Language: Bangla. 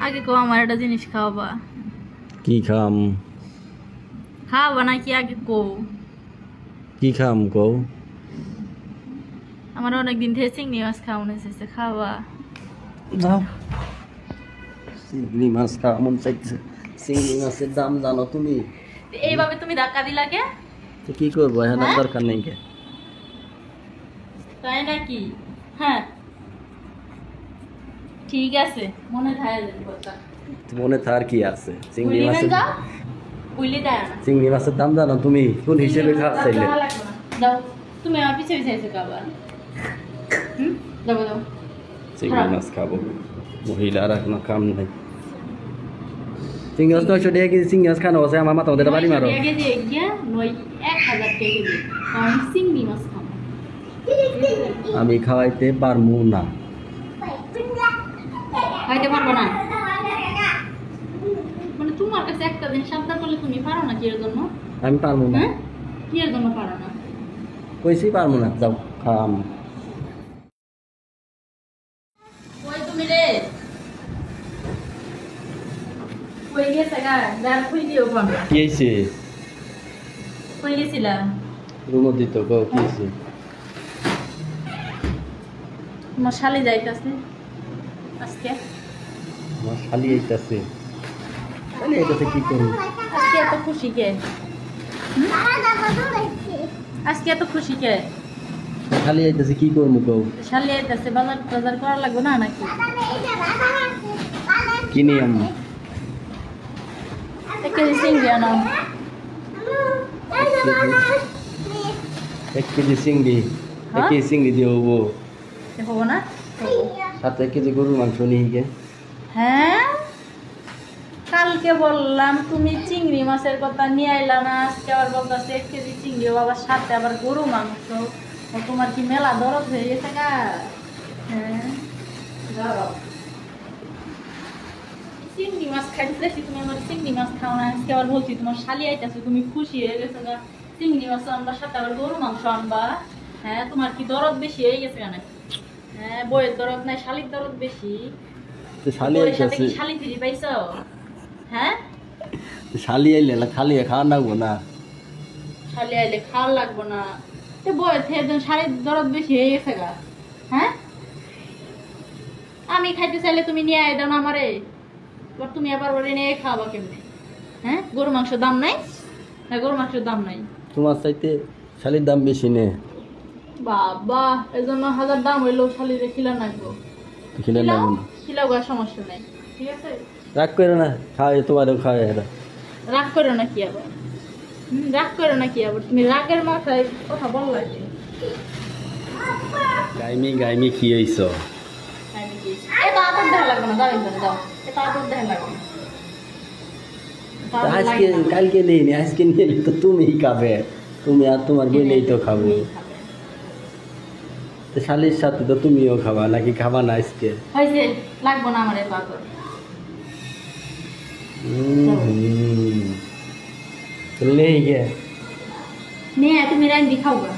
আগে কো আমার একটা জিনিস খাওয়াবা। কি খাম? খাওয়াবা নাকি আগে কো? কি খাম কও? আমার অনেকদিন থেকে চিংড়ি মাছ খাওয়ানো এসেছে, খাওয়া। যাও, চিংড়ি মাছ খাওয়া মন চাইছে। চিংড়ি মাছের দাম জানো তুমি? এইভাবে তুমি ধাক্কা দিলা কে? তো কি করবো, এখন আর দরকার নেই কে? তাই নাকি? হ্যাঁ ঠিক আছে, মনে থাকে কথা। মনে থার কি আছে? চিংড়ি মাছের চিংড়ি মাছের দাম জানো তুমি? কোন হিসেবে খাওয়া চাইলে? দাও, তুমি আমার পিছে পিছে এসে খাবার। দাও দাও, চিংড়ি মাছ খাবো, মহিলার কোনো কাম নাই। চিংড়ি মাছ 900 টাকা কেজি চিংড়ি মাছ খানো আছে, আমার মাথা মধ্যে বাড়ি মারো। 1000 টাকা আমি চিংড়ি মাছ খাবো। আমি খাওয়াইতে পারবো না। খাইতে পারবো না মানে তোমার কাছে একটা দিন সাবধান করলে তুমি পারো না? কি এর জন্য আমি পারবো না। হ্যাঁ, কি এর জন্য পারো না? কইছি পারবো না, যাও খাম। কই তুমি রে? কই গেছে গা? দাঁড় খুই দিও কোন? কি হইছে? কই গেছিলা? রুমো দিত কও কি হইছে? তোমার শালি যাইতাছে আজকে। আমার শালি আইতাছে। শালি আইতাছে কি করব? আজকে এত খুশি কে? আজকে এত খুশি কে? শালি আইতাছে কি করব কও? শালি আইতাছে, বাজার বাজার করা লাগবে না নাকি? কি নি আম্মা? 1 কেজি চিংড়ি আনো। 1 কেজি চিংড়ি। 1 কেজি চিংড়ি দিয়ে হবো? হবো না? সাথে 1 কেজি গরুর মাংস নিয়ে গে। হ্যাঁ, কালকে বললাম তুমি চিংড়ি মাছের কথা নিয়ে আইলা না, আজকে আবার বলতেছে 1 কেজি চিংড়ি, আবার সাথে আবার গরু মাংস। তোমার কি মেলা দরদ হয়ে গেছে গা? হ্যাঁ, চিংড়ি মাছ খাইতে তুমি আমার চিংড়ি মাছ খাও না, আজকে আবার বলছি তোমার শালি আইতাছে, তুমি খুশি হয়ে গেছো গা, চিংড়ি মাছ আনবা সাথে আবার গরু মাংস আনবা। হ্যাঁ, তোমার কি দরদ বেশি হয়ে গেছে কেন? হ্যাঁ, বইয়ের দরদ নাই, শালির দরদ বেশি। শালি আইতাছে, শালি ফিরি পাইছো? হ্যাঁ, শালি আইলে না খালি খাওয়া লাগবো না? শালি আইলে খাওয়া লাগবো না? বইয়ের থেকে শালির দরদ বেশি হয়ে গেছে গা। হ্যাঁ, আমি খাইতে চাইলে তুমি নিয়ে আয় দাও না আমারে, এবার তুমি আবার ওরে নিয়ে খাওয়াবা কেমনে? হ্যাঁ, গরু মাংসের দাম নাই? হ্যাঁ, গরু মাংসের দাম নাই। তোমার চাইতে শালির দাম বেশি নে। বাবা, এই জন্য 1000 দাম হইলো শালিরে খিলা নাকবো। খিলে লাগবো না, খিলাও গা, সমস্যা নাই, ঠিক আছে? রাগ করে না, খাওয়াই তোমারও খাওয়াই। এরা রাগ করো না কি আবার? রাগ করো না কি আবার? তুমি রাগের মাথায় কথা বল লাগে। গাইমি গাইমি কি হইছ? এটা আদর দেখা লাগবে না, দাও, এটা আদর দেখা লাগবে না। আজকে কালকে নেই নি, আজকে নিয়ে তো তুমিই খাবে, তুমি আর তোমার বইলেই তো খাবো। শালির সাথে তো তুমিও খাবা নাকি খাবা না? আজকে হয়েছে, লাগবো না আমার এত আদর। নেই গে নিয়ে তুমি রান্দি খাও গা।